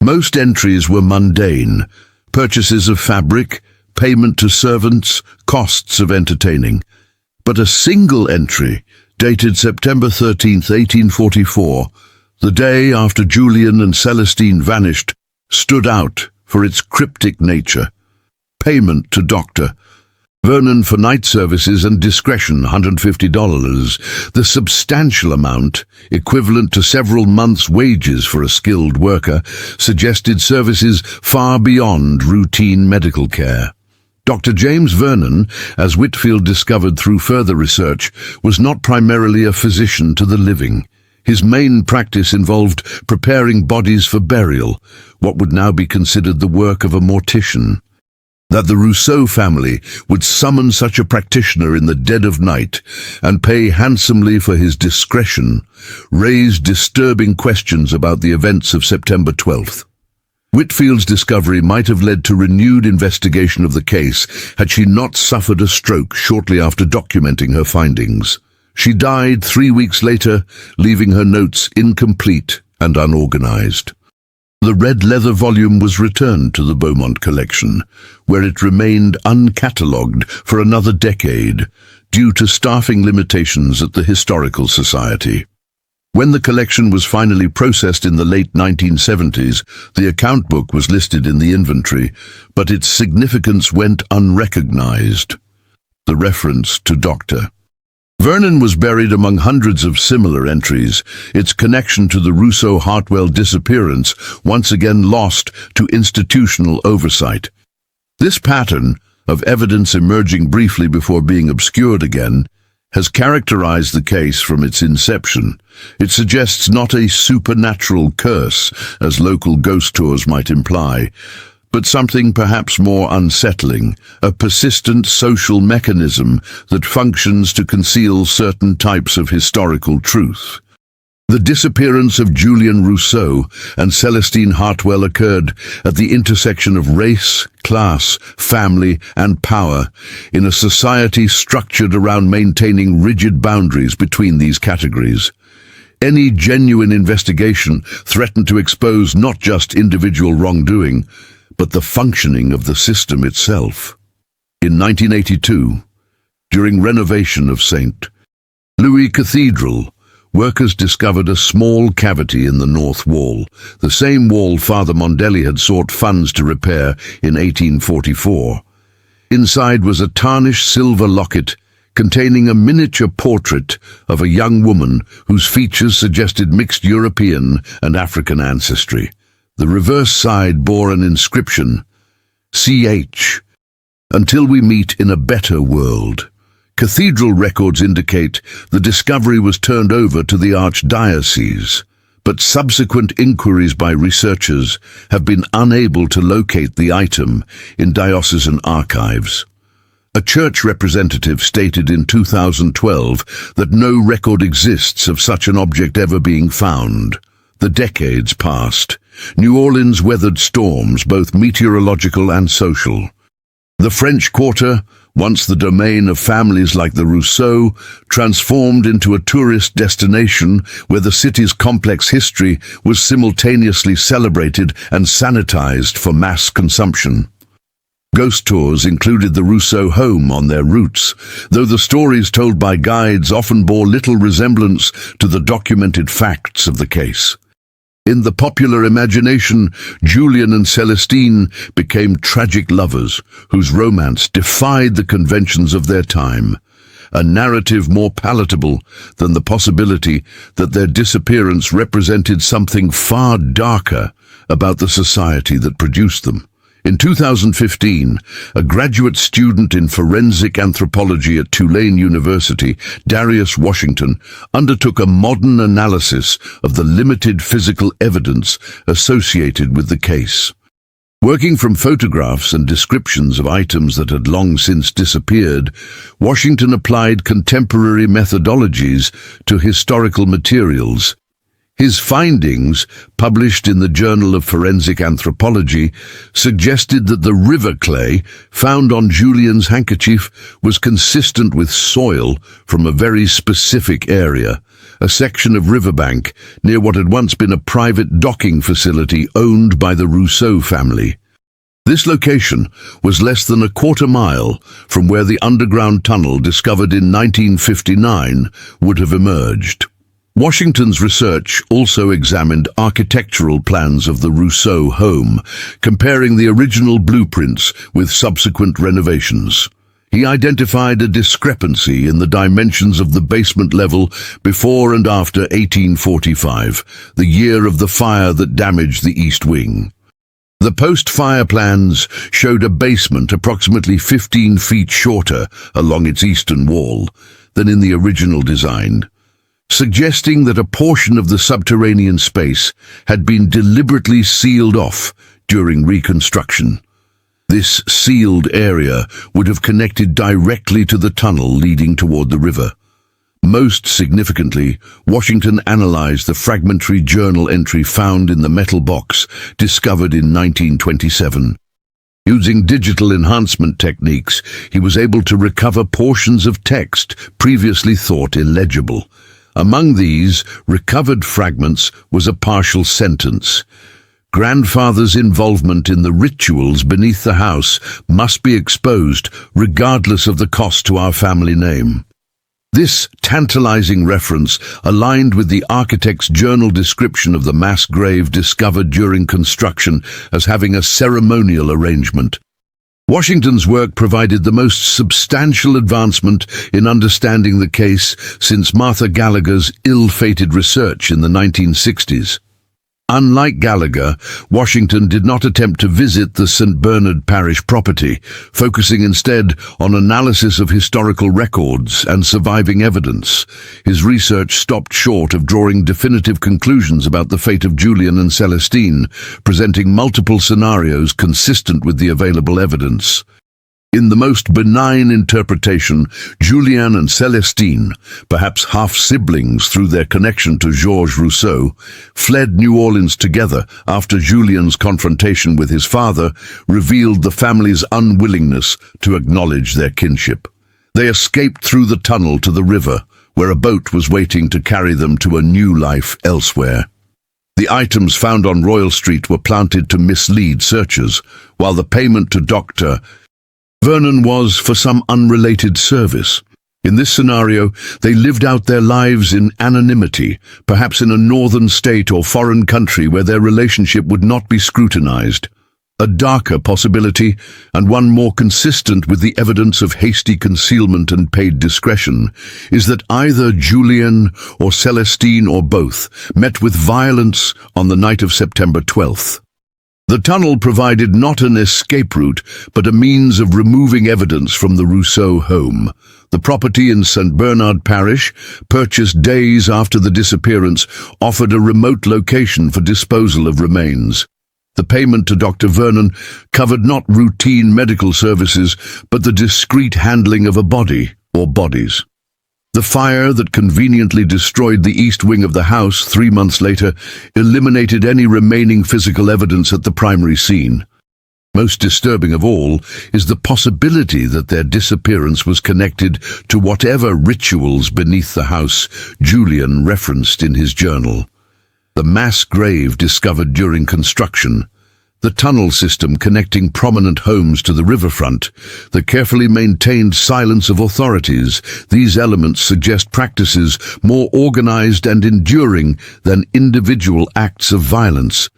Most entries were mundane: purchases of fabric, payment to servants, costs of entertaining. But a single entry, dated September 13, 1844, the day after Julian and Celestine vanished, stood out for its cryptic nature. Payment to Dr. Vernon for night services and discretion, $150. The substantial amount, equivalent to several months' wages for a skilled worker, suggested services far beyond routine medical care. Dr. James Vernon, as Whitfield discovered through further research, was not primarily a physician to the living. His main practice involved preparing bodies for burial, what would now be considered the work of a mortician. That the Rousseau family would summon such a practitioner in the dead of night and pay handsomely for his discretion raised disturbing questions about the events of September 12th. Whitfield's discovery might have led to renewed investigation of the case had she not suffered a stroke shortly after documenting her findings. She died 3 weeks later, leaving her notes incomplete and unorganized. The red leather volume was returned to the Beaumont collection, where it remained uncatalogued for another decade due to staffing limitations at the Historical Society. When the collection was finally processed in the late 1970s, the account book was listed in the inventory, but its significance went unrecognized. The reference to Dr. Vernon was buried among hundreds of similar entries, its connection to the Rousseau-Hartwell disappearance once again lost to institutional oversight. This pattern, of evidence emerging briefly before being obscured again, has characterized the case from its inception. It suggests not a supernatural curse, as local ghost tours might imply, but something perhaps more unsettling, a persistent social mechanism that functions to conceal certain types of historical truth. The disappearance of Julian Rousseau and Celestine Hartwell occurred at the intersection of race, class, family, and power in a society structured around maintaining rigid boundaries between these categories. Any genuine investigation threatened to expose not just individual wrongdoing, but the functioning of the system itself. In 1982, during renovation of St. Louis Cathedral, workers discovered a small cavity in the north wall, the same wall Father Mondelli had sought funds to repair in 1844. Inside was a tarnished silver locket containing a miniature portrait of a young woman whose features suggested mixed European and African ancestry. The reverse side bore an inscription, "CH, until we meet in a better world." Cathedral records indicate the discovery was turned over to the archdiocese, but subsequent inquiries by researchers have been unable to locate the item in diocesan archives. A church representative stated in 2012 that no record exists of such an object ever being found. The decades passed. New Orleans weathered storms, both meteorological and social. The French Quarter, once the domain of families like the Rousseau, transformed into a tourist destination where the city's complex history was simultaneously celebrated and sanitized for mass consumption. Ghost tours included the Rousseau home on their routes, though the stories told by guides often bore little resemblance to the documented facts of the case. In the popular imagination, Julian and Celestine became tragic lovers whose romance defied the conventions of their time, a narrative more palatable than the possibility that their disappearance represented something far darker about the society that produced them. In 2015, a graduate student in forensic anthropology at Tulane University, Darius Washington, undertook a modern analysis of the limited physical evidence associated with the case. Working from photographs and descriptions of items that had long since disappeared, Washington applied contemporary methodologies to historical materials. His findings, published in the Journal of Forensic Anthropology, suggested that the river clay found on Julian's handkerchief was consistent with soil from a very specific area, a section of riverbank near what had once been a private docking facility owned by the Rousseau family. This location was less than a quarter-mile from where the underground tunnel discovered in 1959 would have emerged. Washington's research also examined architectural plans of the Rousseau home, comparing the original blueprints with subsequent renovations. He identified a discrepancy in the dimensions of the basement level before and after 1845, the year of the fire that damaged the East Wing. The post-fire plans showed a basement approximately 15 feet shorter along its eastern wall than in the original design, suggesting that a portion of the subterranean space had been deliberately sealed off during reconstruction. This sealed area would have connected directly to the tunnel leading toward the river. Most significantly, Washington analyzed the fragmentary journal entry found in the metal box discovered in 1927. Using digital enhancement techniques, he was able to recover portions of text previously thought illegible. Among these recovered fragments was a partial sentence. Grandfather's involvement in the rituals beneath the house must be exposed regardless of the cost to our family name. This tantalizing reference aligned with the architect's journal description of the mass grave discovered during construction as having a ceremonial arrangement. Washington's work provided the most substantial advancement in understanding the case since Martha Gallagher's ill-fated research in the 1960s. Unlike Gallagher, Washington did not attempt to visit the St. Bernard Parish property, focusing instead on analysis of historical records and surviving evidence. His research stopped short of drawing definitive conclusions about the fate of Julian and Celestine, presenting multiple scenarios consistent with the available evidence. In the most benign interpretation, Julian and Celestine, perhaps half-siblings through their connection to Georges Rousseau, fled New Orleans together after Julian's confrontation with his father revealed the family's unwillingness to acknowledge their kinship. They escaped through the tunnel to the river, where a boat was waiting to carry them to a new life elsewhere. The items found on Royal Street were planted to mislead searchers, while the payment to Dr. Vernon was for some unrelated service. In this scenario, they lived out their lives in anonymity, perhaps in a northern state or foreign country where their relationship would not be scrutinized. A darker possibility, and one more consistent with the evidence of hasty concealment and paid discretion, is that either Julian or Celestine or both met with violence on the night of September 12th. The tunnel provided not an escape route, but a means of removing evidence from the Rousseau home. The property in St. Bernard Parish, purchased days after the disappearance, offered a remote location for disposal of remains. The payment to Dr. Vernon covered not routine medical services, but the discreet handling of a body, or bodies. The fire that conveniently destroyed the east wing of the house 3 months later eliminated any remaining physical evidence at the primary scene. Most disturbing of all is the possibility that their disappearance was connected to whatever rituals beneath the house Julian referenced in his journal. The mass grave discovered during construction, the tunnel system connecting prominent homes to the riverfront, the carefully maintained silence of authorities, these elements suggest practices more organized and enduring than individual acts of violence.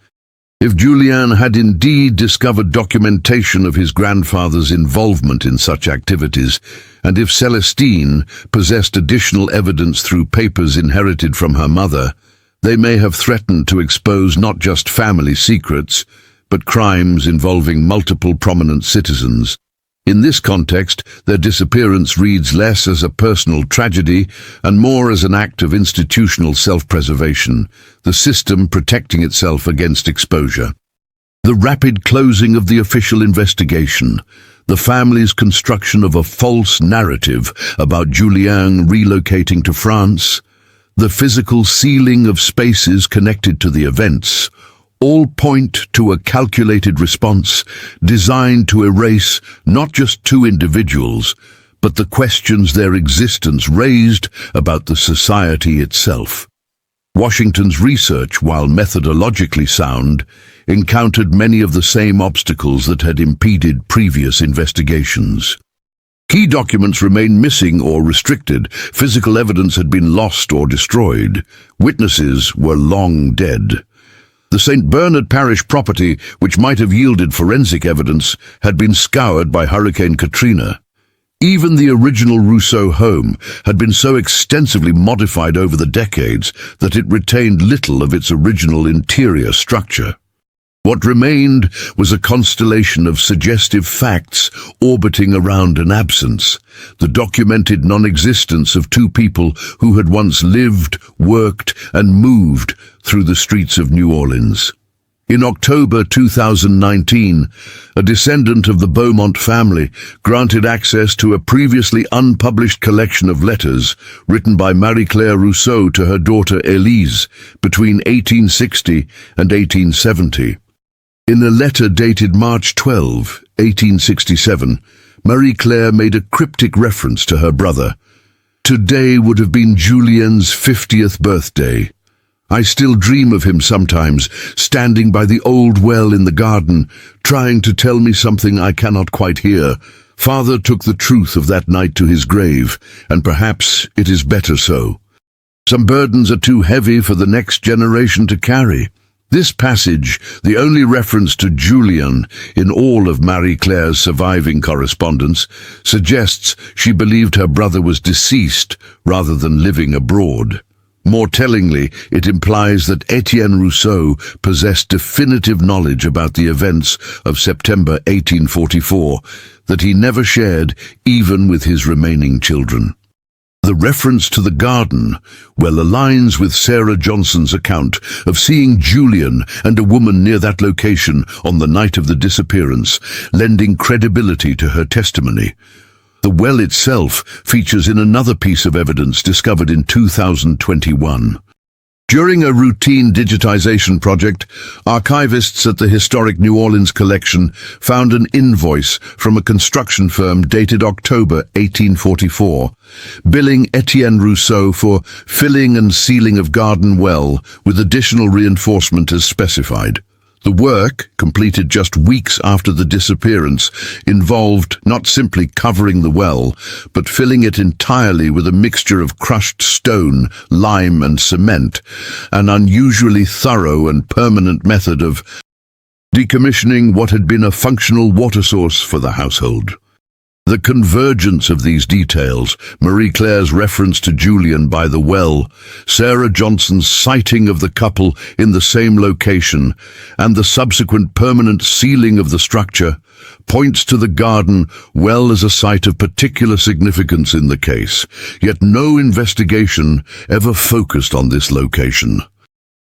If Julian had indeed discovered documentation of his grandfather's involvement in such activities, and if Celestine possessed additional evidence through papers inherited from her mother, they may have threatened to expose not just family secrets, but crimes involving multiple prominent citizens. In this context, their disappearance reads less as a personal tragedy and more as an act of institutional self-preservation, the system protecting itself against exposure. The rapid closing of the official investigation, the family's construction of a false narrative about Julian relocating to France, the physical sealing of spaces connected to the events, all point to a calculated response designed to erase not just two individuals, but the questions their existence raised about the society itself. Washington's research, while methodologically sound, encountered many of the same obstacles that had impeded previous investigations. Key documents remained missing or restricted, physical evidence had been lost or destroyed, witnesses were long dead. The St. Bernard Parish property, which might have yielded forensic evidence, had been scoured by Hurricane Katrina. Even the original Rousseau home had been so extensively modified over the decades that it retained little of its original interior structure. What remained was a constellation of suggestive facts orbiting around an absence, the documented non-existence of two people who had once lived, worked, and moved through the streets of New Orleans. In October 2019, a descendant of the Beaumont family granted access to a previously unpublished collection of letters written by Marie-Claire Rousseau to her daughter Élise between 1860 and 1870. In a letter dated March 12, 1867, Marie-Claire made a cryptic reference to her brother. "Today would have been Julien's 50th birthday. I still dream of him sometimes, standing by the old well in the garden, trying to tell me something I cannot quite hear. Father took the truth of that night to his grave, and perhaps it is better so. Some burdens are too heavy for the next generation to carry." This passage, the only reference to Julian in all of Marie-Claire's surviving correspondence, suggests she believed her brother was deceased rather than living abroad. More tellingly, it implies that Etienne Rousseau possessed definitive knowledge about the events of September 1844 that he never shared even with his remaining children. The reference to the garden well aligns with Sarah Johnson's account of seeing Julian and a woman near that location on the night of the disappearance, lending credibility to her testimony. The well itself features in another piece of evidence discovered in 2021. During a routine digitization project, archivists at the historic New Orleans collection found an invoice from a construction firm dated October 1844, billing Etienne Rousseau for filling and sealing of garden well with additional reinforcement as specified. The work, completed just weeks after the disappearance, involved not simply covering the well, but filling it entirely with a mixture of crushed stone, lime and cement, an unusually thorough and permanent method of decommissioning what had been a functional water source for the household. The convergence of these details, Marie Claire's reference to Julian by the well, Sarah Johnson's sighting of the couple in the same location, and the subsequent permanent sealing of the structure, points to the garden well as a site of particular significance in the case, yet no investigation ever focused on this location.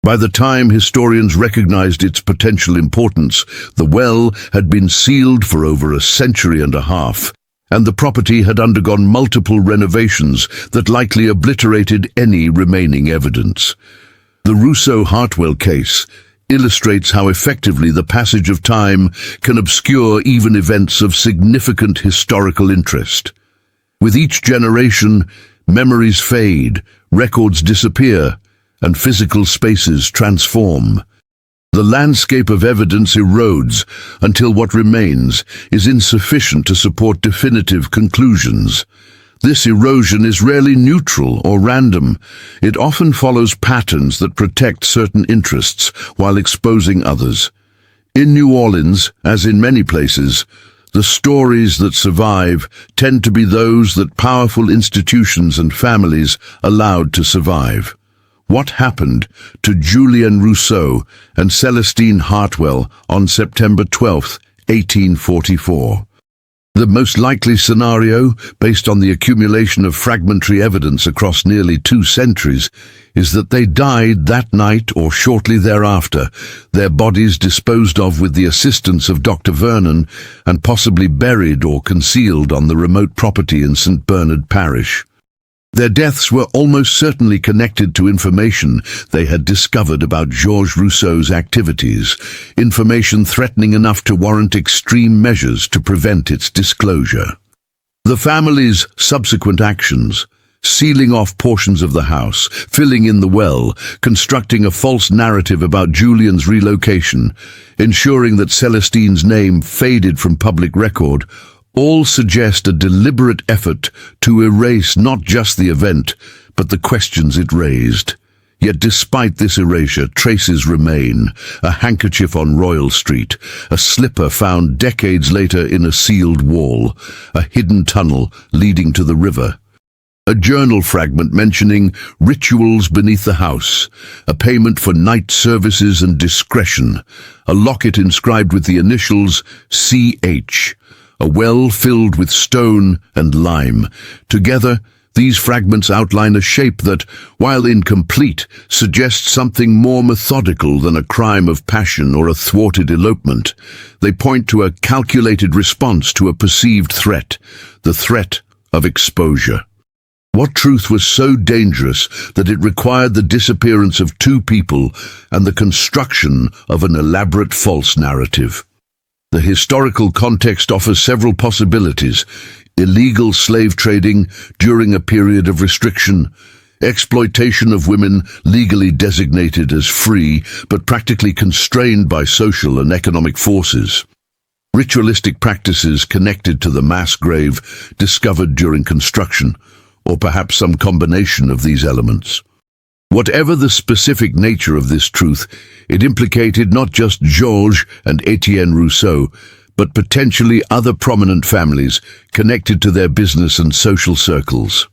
By the time historians recognized its potential importance, the well had been sealed for over a century and a half, and the property had undergone multiple renovations that likely obliterated any remaining evidence. The Rousseau-Hartwell case illustrates how effectively the passage of time can obscure even events of significant historical interest. With each generation, memories fade, records disappear, and physical spaces transform. The landscape of evidence erodes until what remains is insufficient to support definitive conclusions. This erosion is rarely neutral or random. It often follows patterns that protect certain interests while exposing others. In New Orleans, as in many places, the stories that survive tend to be those that powerful institutions and families allowed to survive. What happened to Julian Rousseau and Celestine Hartwell on September 12, 1844? The most likely scenario, based on the accumulation of fragmentary evidence across nearly 2 centuries, is that they died that night or shortly thereafter, their bodies disposed of with the assistance of Dr. Vernon and possibly buried or concealed on the remote property in St. Bernard Parish. Their deaths were almost certainly connected to information they had discovered about Georges Rousseau's activities, information threatening enough to warrant extreme measures to prevent its disclosure. The family's subsequent actions, sealing off portions of the house, filling in the well, constructing a false narrative about Julian's relocation, ensuring that Celestine's name faded from public record, all suggest a deliberate effort to erase not just the event, but the questions it raised. Yet despite this erasure, traces remain. A handkerchief on Royal Street, a slipper found decades later in a sealed wall, a hidden tunnel leading to the river. A journal fragment mentioning rituals beneath the house, a payment for night services and discretion, a locket inscribed with the initials C.H., a well filled with stone and lime. Together, these fragments outline a shape that, while incomplete, suggests something more methodical than a crime of passion or a thwarted elopement. They point to a calculated response to a perceived threat, the threat of exposure. What truth was so dangerous that it required the disappearance of 2 people and the construction of an elaborate false narrative? The historical context offers several possibilities: illegal slave trading during a period of restriction, exploitation of women legally designated as free but practically constrained by social and economic forces, ritualistic practices connected to the mass grave discovered during construction, or perhaps some combination of these elements. Whatever the specific nature of this truth, it implicated not just Georges and Etienne Rousseau, but potentially other prominent families connected to their business and social circles.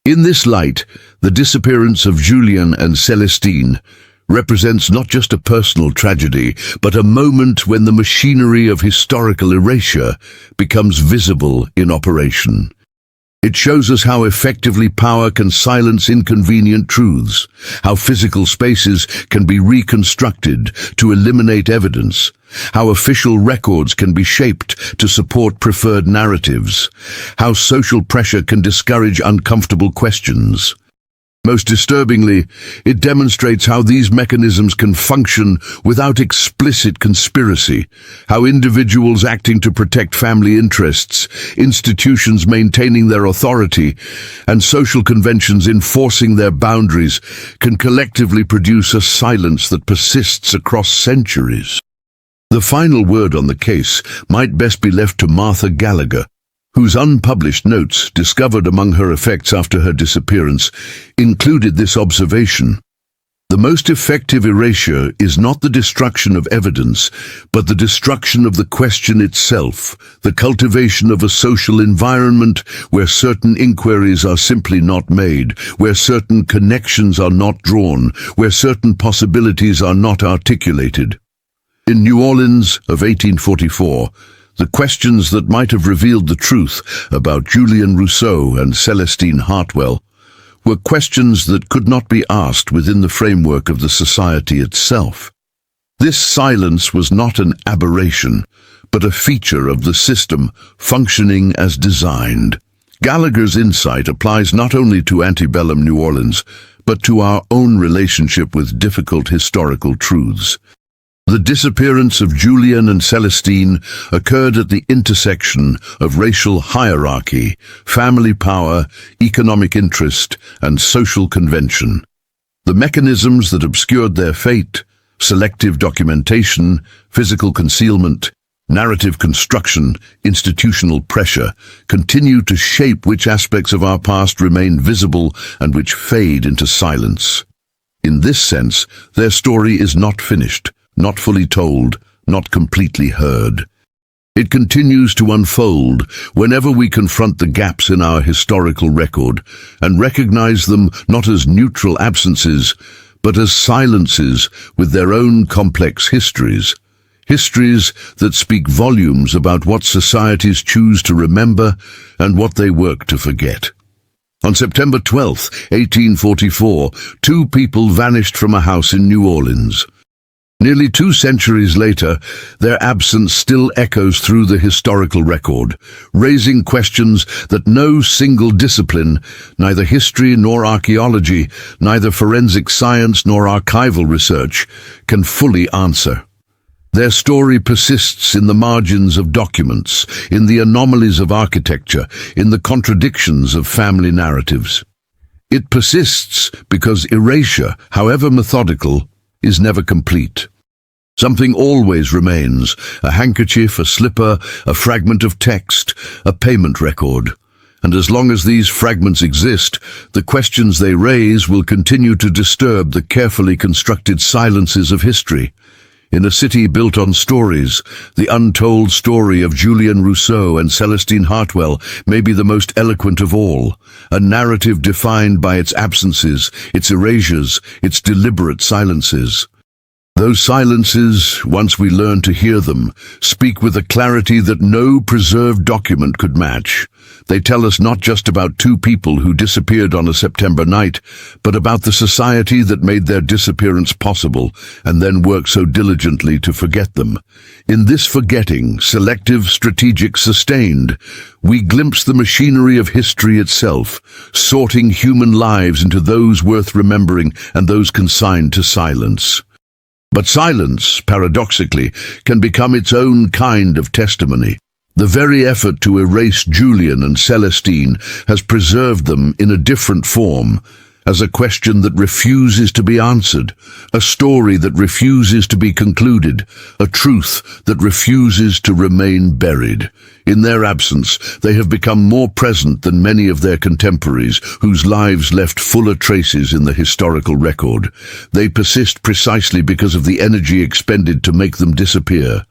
In this light, the disappearance of Julian and Celestine represents not just a personal tragedy, but a moment when the machinery of historical erasure becomes visible in operation. It shows us how effectively power can silence inconvenient truths, how physical spaces can be reconstructed to eliminate evidence, how official records can be shaped to support preferred narratives, how social pressure can discourage uncomfortable questions. Most disturbingly, it demonstrates how these mechanisms can function without explicit conspiracy, how individuals acting to protect family interests, institutions maintaining their authority, and social conventions enforcing their boundaries can collectively produce a silence that persists across centuries. The final word on the case might best be left to Martha Gallagher, whose unpublished notes, discovered among her effects after her disappearance, included this observation: "The most effective erasure is not the destruction of evidence, but the destruction of the question itself, the cultivation of a social environment where certain inquiries are simply not made, where certain connections are not drawn, where certain possibilities are not articulated." In New Orleans of 1844, the questions that might have revealed the truth about Julian Rousseau and Celestine Hartwell were questions that could not be asked within the framework of the society itself. This silence was not an aberration, but a feature of the system functioning as designed. Gallagher's insight applies not only to antebellum New Orleans, but to our own relationship with difficult historical truths. The disappearance of Julian and Celestine occurred at the intersection of racial hierarchy, family power, economic interest, and social convention. The mechanisms that obscured their fate, selective documentation, physical concealment, narrative construction, institutional pressure, continue to shape which aspects of our past remain visible and which fade into silence. In this sense, their story is not finished, not fully told, not completely heard. It continues to unfold whenever we confront the gaps in our historical record and recognize them not as neutral absences, but as silences with their own complex histories. Histories that speak volumes about what societies choose to remember and what they work to forget. On September 12, 1844, two people vanished from a house in New Orleans. Nearly 2 centuries later, their absence still echoes through the historical record, raising questions that no single discipline, neither history nor archaeology, neither forensic science nor archival research, can fully answer. Their story persists in the margins of documents, in the anomalies of architecture, in the contradictions of family narratives. It persists because erasure, however methodical, is never complete. Something always remains: a handkerchief, a slipper, a fragment of text, a payment record. And as long as these fragments exist, the questions they raise will continue to disturb the carefully constructed silences of history. In a city built on stories, the untold story of Julian Rousseau and Celestine Hartwell may be the most eloquent of all, a narrative defined by its absences, its erasures, its deliberate silences. Those silences, once we learn to hear them, speak with a clarity that no preserved document could match. They tell us not just about two people who disappeared on a September night, but about the society that made their disappearance possible and then worked so diligently to forget them. In this forgetting, selective, strategic, sustained, we glimpse the machinery of history itself, sorting human lives into those worth remembering and those consigned to silence. But silence, paradoxically, can become its own kind of testimony. The very effort to erase Julian and Celestine has preserved them in a different form, as a question that refuses to be answered, a story that refuses to be concluded, a truth that refuses to remain buried. In their absence, they have become more present than many of their contemporaries, whose lives left fuller traces in the historical record. They persist precisely because of the energy expended to make them disappear.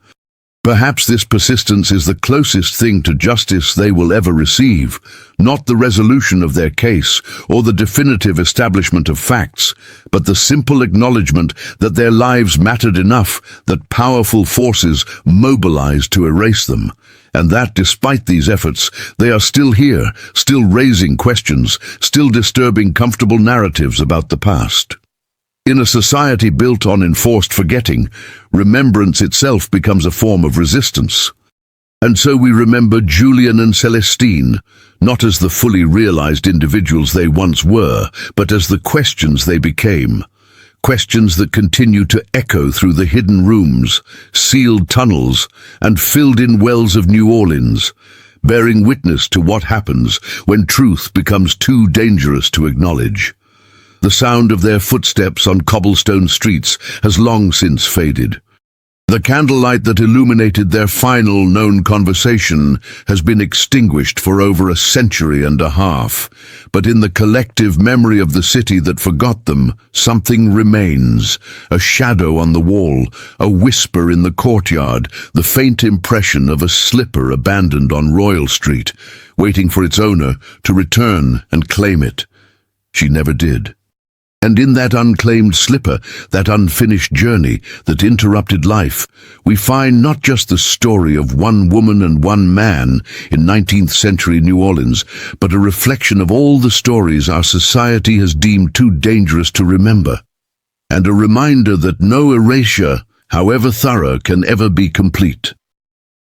Perhaps this persistence is the closest thing to justice they will ever receive, not the resolution of their case or the definitive establishment of facts, but the simple acknowledgement that their lives mattered enough that powerful forces mobilized to erase them, and that despite these efforts, they are still here, still raising questions, still disturbing comfortable narratives about the past. In a society built on enforced forgetting, remembrance itself becomes a form of resistance. And so we remember Julian and Celestine, not as the fully realized individuals they once were, but as the questions they became. Questions that continue to echo through the hidden rooms, sealed tunnels, and filled-in wells of New Orleans, bearing witness to what happens when truth becomes too dangerous to acknowledge. The sound of their footsteps on cobblestone streets has long since faded. The candlelight that illuminated their final known conversation has been extinguished for over a century and a half, but in the collective memory of the city that forgot them, something remains, a shadow on the wall, a whisper in the courtyard, the faint impression of a slipper abandoned on Royal Street, waiting for its owner to return and claim it. She never did. And in that unclaimed slipper, that unfinished journey that interrupted life, we find not just the story of one woman and one man in 19th century New Orleans, but a reflection of all the stories our society has deemed too dangerous to remember. And a reminder that no erasure, however thorough, can ever be complete.